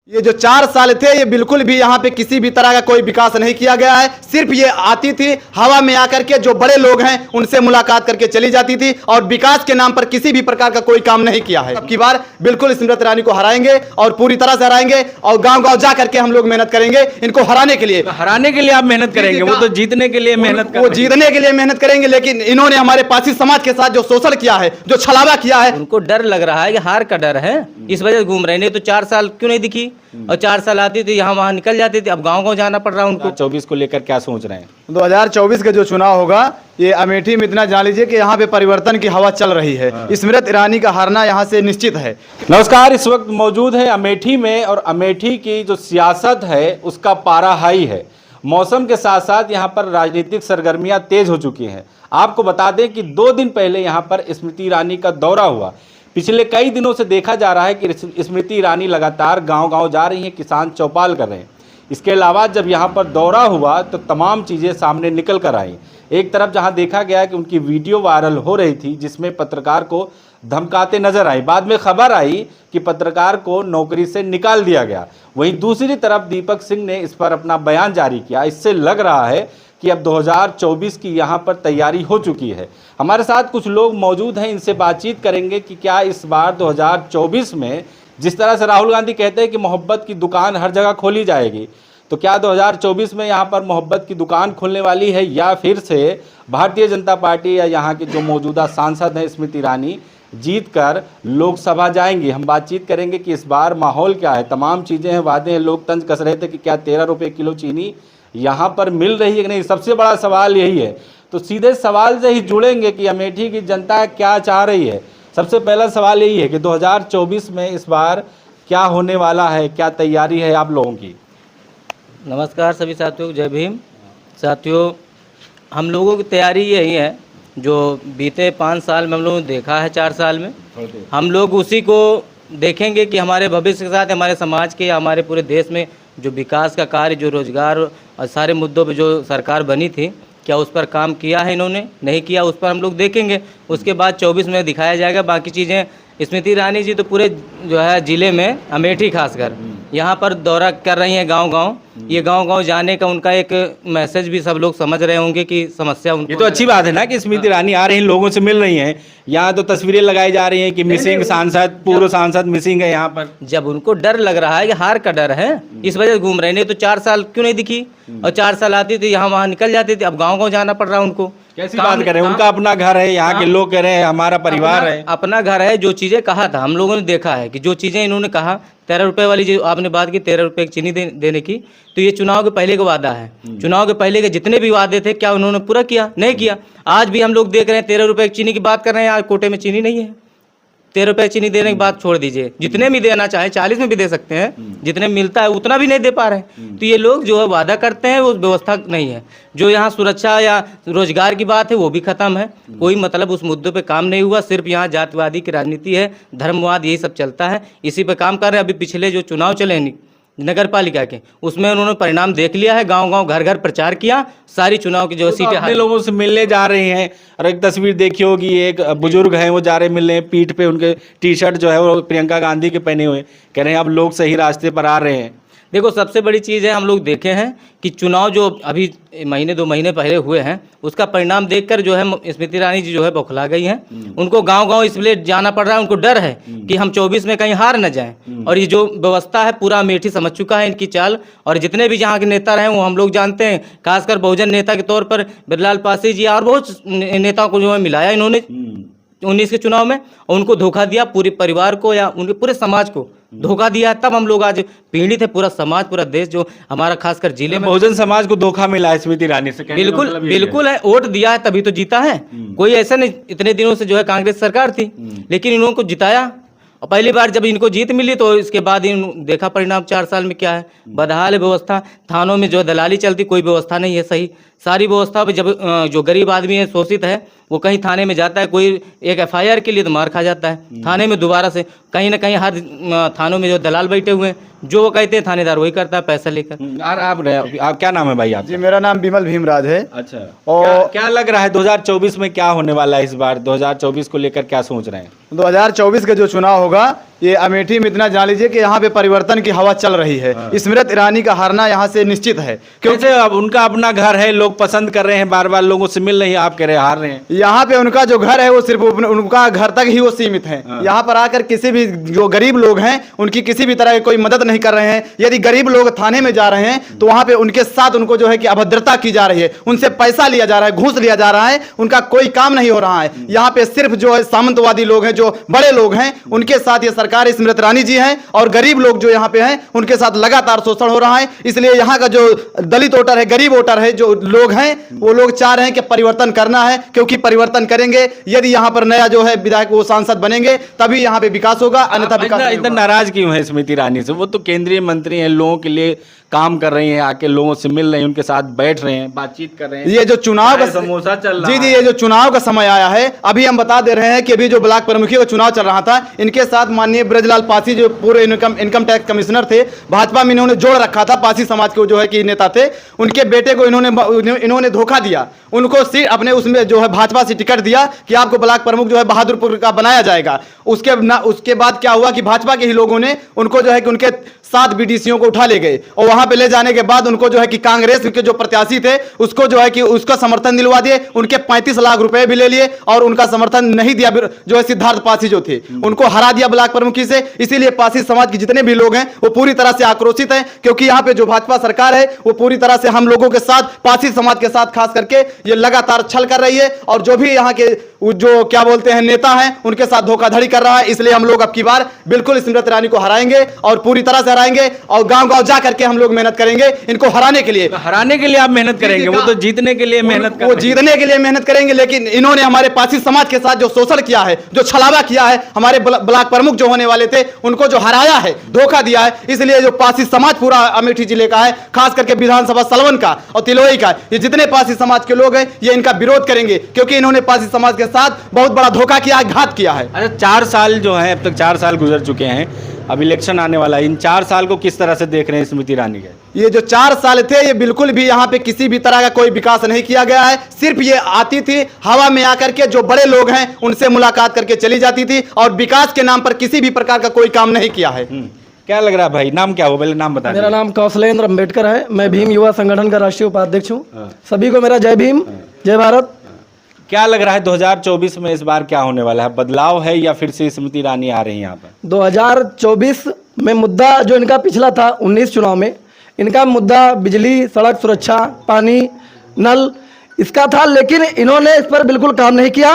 ये जो 4 साल थे ये बिल्कुल भी यहाँ पे किसी भी तरह का कोई विकास नहीं किया गया है। सिर्फ ये आती थी हवा में आकर के, जो बड़े लोग हैं उनसे मुलाकात करके चली जाती थी और विकास के नाम पर किसी भी प्रकार का कोई काम नहीं किया है। अब की बार बिल्कुल स्मृति ईरानी को हराएंगे और पूरी तरह से हराएंगे और गांव-गांव जा करके हम लोग मेहनत करेंगे इनको हराने के लिए। हराने के लिए आप मेहनत करेंगे? वो तो जीतने के लिए मेहनत वो जीतने के लिए मेहनत करेंगे, लेकिन इन्होंने हमारे पासी समाज के साथ जो शोषण किया है, जो छलावा किया है, उनको डर लग रहा है कि हार का डर है, इस वजह से घूम रहे। नहीं तो 4 साल क्यों नहीं दिखी? और 4 साल आती थी यहाँ वहाँ निकल जाती थी, अब गाँव-गाँव जाना पड़ रहा है उनको। 24 को लेकर क्या सोच रहे हैं? 2024 का जो चुनाव होगा ये अमेठी में इतना जान लीजिए कि यहाँ पे परिवर्तन की हवा चल रही है। स्मृति ईरानी का हारना यहाँ से निश्चित है। नमस्कार, इस वक्त मौजूद है अमेठी में और अमेठी की जो सियासत है उसका पारा हाई है। मौसम के साथ साथ यहाँ पर राजनीतिक सरगर्मियाँ तेज हो चुकी हैं। आपको बता दें कि 2 दिन पहले यहाँ पर स्मृति ईरानी का दौरा हुआ। पिछले कई दिनों से देखा जा रहा है कि स्मृति ईरानी लगातार गांव-गांव जा रही हैं, किसान चौपाल कर रहे हैं। इसके अलावा जब यहाँ पर दौरा हुआ तो तमाम चीज़ें सामने निकल कर आई। एक तरफ जहाँ देखा गया कि उनकी वीडियो वायरल हो रही थी जिसमें पत्रकार को धमकाते नजर आई, बाद में खबर आई कि पत्रकार को नौकरी से निकाल दिया गया। वहीं दूसरी तरफ दीपक सिंह ने इस पर अपना बयान जारी किया। इससे लग रहा है कि अब 2024 की यहाँ पर तैयारी हो चुकी है। हमारे साथ कुछ लोग मौजूद हैं, इनसे बातचीत करेंगे कि क्या इस बार 2024 में जिस तरह से राहुल गांधी कहते हैं कि मोहब्बत की दुकान हर जगह खोली जाएगी, तो क्या 2024 में यहाँ पर मोहब्बत की दुकान खुलने वाली है या फिर से भारतीय जनता पार्टी या यहाँ के जो मौजूदा सांसद हैं स्मृति ईरानी जीत कर लोकसभा जाएंगी? हम बातचीत करेंगे कि इस बार माहौल क्या है, तमाम चीज़ें हैं, वादे हैं। लोग तंज कस रहे थे कि क्या 13 रुपये किलो चीनी यहाँ पर मिल रही है कि नहीं। सबसे बड़ा सवाल यही है। तो सीधे सवाल से ही जुड़ेंगे कि अमेठी की जनता क्या चाह रही है। सबसे पहला सवाल यही है कि 2024 में इस बार क्या होने वाला है, क्या तैयारी है आप लोगों की? नमस्कार सभी साथियों, जय भीम। साथियों, हम लोगों की तैयारी यही है जो बीते 5 साल में हम लोगों ने देखा है, 4 साल में हम लोग उसी को देखेंगे कि हमारे भविष्य के साथ हमारे समाज के, हमारे पूरे देश में जो विकास का कार्य, जो रोजगार और सारे मुद्दों पे जो सरकार बनी थी, क्या उस पर काम किया है इन्होंने, नहीं किया, उस पर हम लोग देखेंगे। उसके बाद 24 में दिखाया जाएगा बाकी चीज़ें। स्मृति ईरानी जी तो पूरे जो है ज़िले में, अमेठी खासकर यहाँ पर दौरा कर रही हैं गांव-गांव। ये गांव-गांव जाने का उनका एक मैसेज भी सब लोग समझ रहे होंगे कि समस्या उनको। ये तो अच्छी बात है ना कि स्मृति ईरानी आ रही हैं, लोगों से मिल रही हैं। यहाँ तो तस्वीरें लगाई जा रही हैं कि मिसिंग सांसद, पूर्व सांसद मिसिंग है यहाँ पर। जब उनको डर लग रहा है कि हार का डर है, इस वजह से घूम रहे। नहीं तो 4 साल क्यों नहीं दिखी? और 4 साल आती थी यहाँ वहाँ निकल जाती थी, अब गाँव-गाँव जाना पड़ रहा है उनको। कैसी बात करें, उनका अपना घर है, यहाँ के लोग कह रहे हैं हमारा परिवार है। अपना घर है। जो चीज़ें कहा था हम लोगों ने देखा है कि जो चीज़ें इन्होंने कहा, 13 रुपये वाली जो आपने बात की, 13 रुपये की चीनी देने की, तो ये चुनाव के पहले का वादा है। चुनाव के पहले के जितने भी वादे थे, क्या उन्होंने पूरा किया? नहीं किया। आज भी हम लोग देख रहे हैं 13 रुपये की चीनी की बात कर रहे हैं, आज कोटे में चीनी नहीं है। 13 रुपये चीनी देने की बात छोड़ दीजिए, जितने भी देना चाहे 40 में भी दे सकते हैं, जितने मिलता है उतना भी नहीं दे पा रहे हैं। तो ये लोग जो है वादा करते हैं वो व्यवस्था नहीं है। जो यहाँ सुरक्षा या रोजगार की बात है वो भी खत्म है। कोई मतलब उस मुद्दे पे काम नहीं हुआ। सिर्फ यहाँ जातिवादी की राजनीति है, धर्मवाद, यही सब चलता है, इसी पे काम कर रहे हैं। अभी पिछले जो चुनाव चले नगर पालिका के, उसमें उन्होंने परिणाम देख लिया है। गांव-गांव, घर-घर प्रचार किया, सारी चुनाव की जो सीटें अपने लोगों से मिलने जा रहे हैं। और एक तस्वीर देखी होगी, एक बुजुर्ग हैं वो जा रहे मिलने, पीठ पे उनके टी-शर्ट जो है वो प्रियंका गांधी के पहने हुए, कह रहे हैं अब लोग सही रास्ते पर आ रहे हैं। देखो, सबसे बड़ी चीज़ है, हम लोग देखे हैं कि चुनाव जो अभी महीने 2 महीने पहले हुए हैं, उसका परिणाम देखकर जो है स्मृति ईरानी जी जो है बौखला गई हैं। उनको गांव-गांव इसलिए जाना पड़ रहा है, उनको डर है कि हम 24 में कहीं हार न जाएं। और ये जो व्यवस्था है पूरा अमेठी समझ चुका है इनकी चाल। और जितने भी यहाँ के नेता रहे वो हम लोग जानते हैं, खासकर बहुजन नेता के तौर पर बिरलाल पासी जी और बहुत नेताओं को जो है मिलाया इन्होंने 19 के चुनाव में, और उनको धोखा दिया, पूरे परिवार को या उनके पूरे समाज को धोखा दिया। तब हम लोग आज पीड़ित है, पूरा समाज, पूरा देश जो हमारा खासकर जिले में। बहुजन समाज को धोखा मिला है स्मृति ईरानी से? बिल्कुल बिल्कुल है। वोट दिया है तभी तो जीता है। कोई ऐसा नहीं, इतने दिनों से जो है कांग्रेस सरकार थी, लेकिन इन्होंने को जिताया। और पहली बार जब इनको जीत मिली तो इसके बाद इन देखा परिणाम 4 साल में क्या है। बदहाल है व्यवस्था। थानों में जो दलाली चलती, कोई व्यवस्था नहीं है सही। सारी व्यवस्था पे जब जो गरीब आदमी है, शोषित है, वो कहीं थाने में जाता है, कोई एक FIR के लिए तो मार खा जाता है थाने में दोबारा से। कहीं ना कहीं हर थानों में जो दलाल बैठे हुए हैं, जो वो कहते हैं थानेदार वही करता है पैसा लेकर। आप क्या नाम है भाई आप? जी, मेरा नाम बिमल भीमराज है। अच्छा, और क्या लग रहा है 2024 में क्या होने वाला है? इस बार 2024 को लेकर क्या सोच रहे हैं? 2024 का जो चुनाव होगा ये अमेठी में इतना जान लीजिए कि यहाँ पे परिवर्तन की हवा चल रही है। स्मृति ईरानी का हारना यहाँ से निश्चित है, क्योंकि अब उनका अपना घर है, लोग पसंद कर रहे हैं, बार बार लोगों से मिल रहे हैं, आप कह रहे हैं हार रहे हैं। यहाँ पे उनका जो घर है वो सिर्फ उनका घर तक ही वो सीमित है। यहाँ पर आकर किसी भी जो गरीब लोग हैं उनकी किसी भी तरह की कोई मदद नहीं कर रहे हैं। यदि गरीब लोग थाने में जा रहे हैं तो वहाँ पे उनके साथ उनको जो है कि अभद्रता की जा रही है, उनसे पैसा लिया जा रहा है, घूस लिया जा रहा है, उनका कोई काम नहीं हो रहा है। यहाँ पे सिर्फ जो है सामंतवादी लोग हैं, जो बड़े लोग हैं, उनके साथ ये सरकार स्मृति ईरानी जी हैं, और गरीब लोग जो यहाँ पे हैं उनके साथ लगातार शोषण हो रहा है। इसलिए यहाँ का जो दलित वोटर है, गरीब वोटर है, जो लोग हैं वो लोग चाह रहे हैं कि परिवर्तन करना है, क्योंकि परिवर्तन करेंगे यदि यहाँ पर नया जो है विधायक वो सांसद बनेंगे तभी यहाँ पे विकास होगा, अन्यथा विकास नहीं इतना होगा। नाराज क्यों है स्मृति ईरानी से? वो तो केंद्रीय मंत्री हैं, लोगों के लिए काम कर रही हैं, आके लोगों से मिल रहे हैं, उनके साथ बैठ रहे हैं, बातचीत कर रहे हैं। ये जो चुनाव का समोसा चल रहा जी है। ये जो चुनाव का समय आया है, अभी हम बता दे रहे हैं कि अभी जो ब्लॉक प्रमुखी का चुनाव चल रहा था, इनके साथ माननीय ब्रजलाल पासी जो पूरे इनकम टैक्स कमिश्नर थे, भाजपा में इन्होंने जोड़ रखा था। पासी समाज के जो है कि नेता थे, उनके बेटे को इन्होंने धोखा दिया, उनको सीट अपने उसमें जो है भाजपा से टिकट दिया कि आपको ब्लॉक प्रमुख जो है बहादुरपुर का बनाया जाएगा। उसके बाद क्या हुआ कि भाजपा के ही लोगों ने उनको जो है कि उनके 7 बीडीसीओ को उठा ले गए, और वहां पे ले जाने के बाद उनको जो है कि कांग्रेस के जो प्रत्याशी थे उसको जो है कि उसका समर्थन दिलवा दिए, उनके 35 लाख रुपए भी ले लिए, और उनका समर्थन नहीं दिया जो है सिद्धार्थ पासी जो थे, उनको हरा दिया ब्लॉक प्रमुखी से। इसीलिए पासी समाज के जितने भी लोग हैं वो पूरी तरह से आक्रोशित हैं, क्योंकि यहाँ पे जो भाजपा सरकार है वो पूरी तरह से हम लोगों के साथ, पासी समाज के साथ खास करके ये लगातार छल कर रही है, और जो भी यहाँ के जो क्या बोलते हैं नेता हैं उनके साथ धोखाधड़ी कर रहा है। इसलिए हम लोग अब की बार बिल्कुल स्मृति ईरानी को हराएंगे, और पूरी तरह से हराएंगे, और गांव-गांव जा करके हम लोग मेहनत करेंगे इनको हराने के लिए। हराने के लिए आप मेहनत करेंगे? वो तो जीतने के लिए मेहनत कर वो जीतने के लिए मेहनत करेंगे, लेकिन इन्होंने हमारे पासी समाज के साथ जो शोषण किया है, जो छलावा किया है, हमारे ब्लॉक प्रमुख जो होने वाले थे उनको जो हराया है, धोखा दिया है। इसलिए जो पासी समाज पूरा अमेठी जिले का है, खास करके विधानसभा सलवन का और तिलोई का, ये जितने पासी समाज के लोग हैं ये इनका विरोध करेंगे, क्योंकि इन्होंने पासी समाज के साथ बहुत बड़ा धोखा किया, घात किया है। अच्छा, 4 साल जो है, अब तक 4 साल गुजर चुके हैं, अब इलेक्शन आने वाला है, इन 4 साल को किस तरह से देख रहे हैं स्मृति ईरानी के? ये जो 4 साल थे ये बिल्कुल भी यहाँ पे किसी भी तरह का कोई विकास नहीं किया गया है। सिर्फ ये आती थी हवा में आकर के, जो बड़े लोग हैं उनसे मुलाकात करके चली जाती थी, और विकास के नाम पर किसी भी प्रकार का कोई काम नहीं किया है। क्या लग रहा है भाई? नाम क्या हो, पहले नाम बता। मेरा नाम कौशलेंद्र अम्बेडकर है, मैं भीम युवा संगठन का राष्ट्रीय उपाध्यक्ष हूँ। सभी को मेरा जय भीम, जय भारत। क्या लग रहा है 2024 में इस बार क्या होने वाला है? बदलाव है या फिर से स्मृति ईरानी आ रही है यहाँ पर? 2024 में मुद्दा जो इनका पिछला था 19 चुनाव में, इनका मुद्दा बिजली, सड़क सुरक्षा, पानी, नल इसका था, लेकिन इन्होंने इस पर बिल्कुल काम नहीं किया।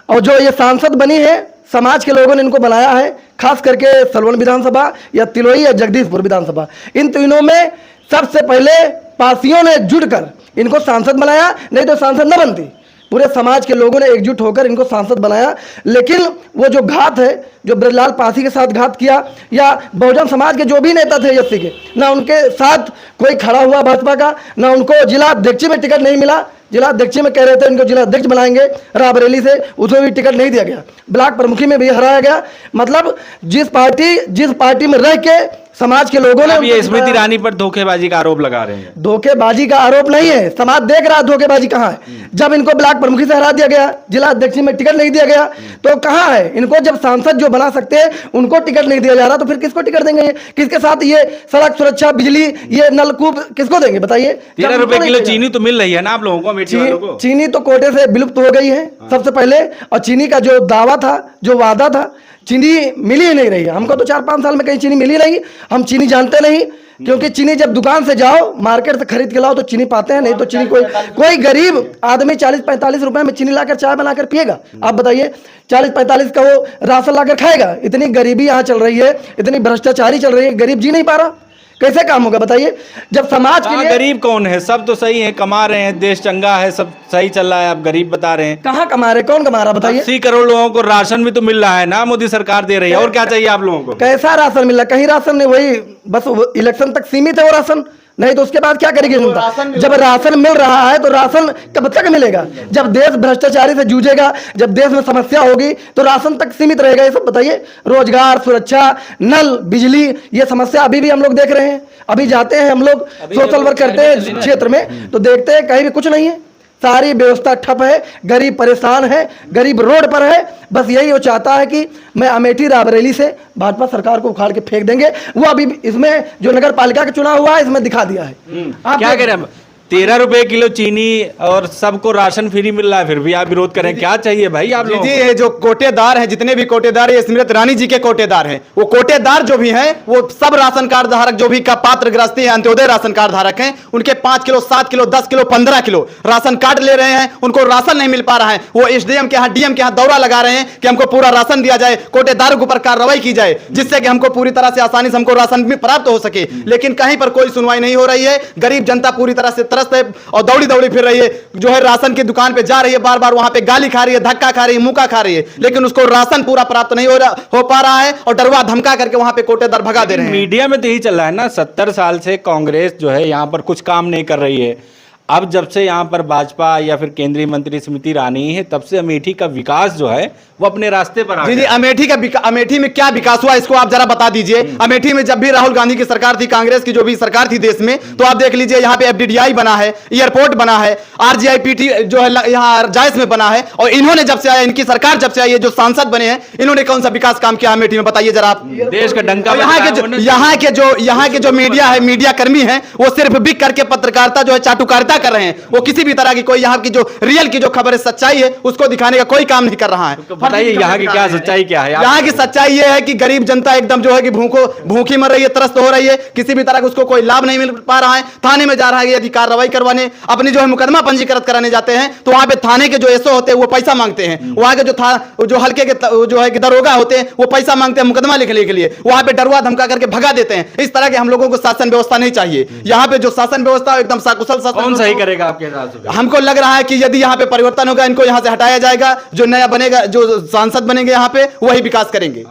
और जो ये सांसद बनी है, समाज के लोगों ने इनको बनाया है, खास करके सलवन विधानसभा या तिलोई या जगदीशपुर विधानसभा, इन तीनों में सबसे पहले पासियों ने जुटकर इनको सांसद बनाया, नहीं तो सांसद न बनती। पूरे समाज के लोगों ने एकजुट होकर इनको सांसद बनाया। लेकिन वो जो घात है, जो ब्रजलाल पासी के साथ घात किया, या बहुजन समाज के जो भी नेता थे एससी के, ना उनके साथ कोई खड़ा हुआ भाजपा का, ना उनको जिला अध्यक्ष में टिकट नहीं मिला। जिला अध्यक्ष में कह रहे थे इनको जिला अध्यक्ष बनाएंगे रायबरेली से, उसमें भी टिकट नहीं दिया गया। ब्लॉक प्रमुखी में भी हराया गया। मतलब जिस पार्टी में रह के समाज के लोगों ने, ये स्मृति ईरानी पर धोखेबाजी का आरोप लगा रहे हैं। धोखेबाजी का आरोप नहीं है, समाज देख रहा है धोखेबाजी कहाँ है। जब इनको ब्लॉक प्रमुखी से हरा दिया गया, जिला अध्यक्ष में टिकट नहीं दिया गया, तो कहाँ है इनको? जब सांसद जो बना सकते हैं उनको टिकट नहीं दिया जा रहा, तो फिर किसको टिकट देंगे? ये किसके साथ ये सड़क सुरक्षा, बिजली, ये नलकूप किसको देंगे बताइए? 13 रुपए किलो चीनी तो मिल रही है ना आप लोगों को, अमेठी वालों को? चीनी तो कोटे से विलुप्त हो गई है सबसे पहले, और चीनी का जो दावा था, जो वादा था, चीनी मिली ही नहीं रही है हमको। तो 4-5 साल में कहीं चीनी मिली नहीं, हम चीनी जानते नहीं, क्योंकि चीनी जब दुकान से जाओ, मार्केट से खरीद के लाओ तो चीनी पाते हैं, नहीं तो चीनी कोई गरीब आदमी 40-45 रुपए में चीनी लाकर चाय बनाकर पिएगा? आप बताइए, 40-45 का वो राशन लाकर खाएगा? इतनी गरीबी यहाँ चल रही है, इतनी भ्रष्टाचारी चल रही है, गरीब जी नहीं पा रहा, कैसे काम होगा बताइए? जब समाज के लिए गरीब कौन है? सब तो सही है, कमा रहे हैं, देश चंगा है, सब सही चल रहा है, आप गरीब बता रहे हैं। कहाँ कमा रहे? कौन कमा रहा बताइए? 80 करोड़ लोगों को राशन भी तो मिल रहा है ना, मोदी सरकार दे रही है, और क्या चाहिए आप लोगों को? कैसा राशन मिल रहा? कहीं राशन नहीं, वही बस इलेक्शन तक सीमित है वो राशन, नहीं तो उसके बाद क्या करेगी जनता? जब राशन मिल रहा है तो राशन कब तक मिलेगा? जब देश भ्रष्टाचारी से जूझेगा, जब देश में समस्या होगी तो राशन तक सीमित रहेगा। ये सब बताइए, रोजगार, सुरक्षा, नल, बिजली, ये समस्या अभी भी हम लोग देख रहे हैं। अभी जाते हैं हम लोग सोशल वर्क करते हैं क्षेत्र में, तो देखते हैं कहीं भी कुछ नहीं है। सारी व्यवस्था ठप है, गरीब परेशान है, गरीब रोड पर है। बस यही वो चाहता है कि मैं अमेठी रायबरेली से भाजपा सरकार को उखाड़ के फेंक देंगे। वो अभी इसमें जो नगर पालिका का चुनाव हुआ है इसमें दिखा दिया है। आप क्या कह रहे हैं? 13 रुपए किलो चीनी और सबको राशन फ्री मिल रहा है, फिर भी आप विरोध करें। क्या चाहिए भाई आप लोगों जी को? ये जो कोटेदार हैं, जितने भी कोटेदार, ये स्मृति रानी जी के कोटेदार हैं। वो कोटेदार जो भी हैं वो सब राशन कार्ड धारक जो भी का पात्र ग्रस्ती है, अंत्योदय राशन कार्ड धारक हैं, उनके 5 kilo 7 kilo 10 kilo 15 kilo ration card ले रहे हैं, उनको राशन नहीं मिल पा रहा है। वो एसडीएम के यहाँ डीएम के यहाँ दौरा लगा रहे हैं कि हमको पूरा राशन दिया जाए, कोटेदारों के ऊपर कार्रवाई की जाए, जिससे कि हमको पूरी तरह से आसानी से हमको राशन भी प्राप्त हो सके। लेकिन कहीं पर कोई सुनवाई नहीं हो रही है। गरीब जनता पूरी तरह से त्रस्त है और दौड़ी फिर रही है, जो है राशन की दुकान पे जा रही है, बार बार वहां पे गाली खा रही है, धक्का खा रही है, मुक्का खा रही है, लेकिन उसको राशन पूरा प्राप्त नहीं हो पा रहा है और डरवा धमका करके वहां पे कोटेदार भगा दे रहे हैं। मीडिया में तो यही चल रहा है ना, 70 साल से कांग्रेस जो है यहाँ पर कुछ काम नहीं कर रही है। अब जब से यहाँ पर भाजपा या फिर केंद्रीय मंत्री स्मृति ईरानी है, तब से अमेठी का विकास जो है वो अपने रास्ते पर आ जी गया। अमेठी में क्या विकास हुआ इसको आप जरा बता दीजिए। अमेठी में जब भी राहुल गांधी की सरकार थी, कांग्रेस की जो भी सरकार थी देश में, तो आप देख लीजिए यहाँ पे एफडीडीआई बना है, एयरपोर्ट बना है, आरजीआईपीटी जो है यहाँ जायस में बना है। और इन्होंने जब से आया, इनकी सरकार जब से आई है, जो सांसद बने हैं, इन्होंने कौन सा विकास काम किया अमेठी में, बताइए जरा आप। देश का डंका यहाँ के जो मीडिया है, मीडिया कर्मी हैं, वो सिर्फ बिक करके पत्रकारिता जो है चाटुकारिता कर रहे हैं। वो किसी भी तरह की कोई यहाँ की जो रियल की जो खबर है, सच्चाई है, उसको दिखाने का कोई काम नहीं कर रहा है। बताइए यहाँ की क्या सच्चाई क्या है? यहाँ की सच्चाई ये है कि गरीब जनता एकदम जो है कि भूखी मर रही है, त्रस्त हो रही है, किसी भी तरह का उसको कोई लाभ नहीं मिल पा रहा है। थाने में जा रहा है यदि कार्रवाई करवाने, अपनी जो है मुकदमा पंजीकृत कराने जाते हैं, तो वहां पे थाने के जो एसओ होते हैं वो पैसा मांगते हैं, वहां के जो हल्के के जो है कि दरोगा होते हैं वो पैसा मांगते हैं मुकदमा लिखने के लिए, वहां पे डरवा धमका करके भगा देते हैं। इस तरह के हम लोगों को शासन व्यवस्था नहीं चाहिए। यहाँ पे जो शासन व्यवस्था एकदम सकुशल शासन। कौन सही करेगा आपके हिसाब से? हमको लग रहा है कि यदि यहाँ पे परिवर्तन होगा, इनको यहाँ से हटाया जाएगा, जो नया बनेगा, जो सांसद बनेंगे यहाँ पे, वही विकास करेंगे।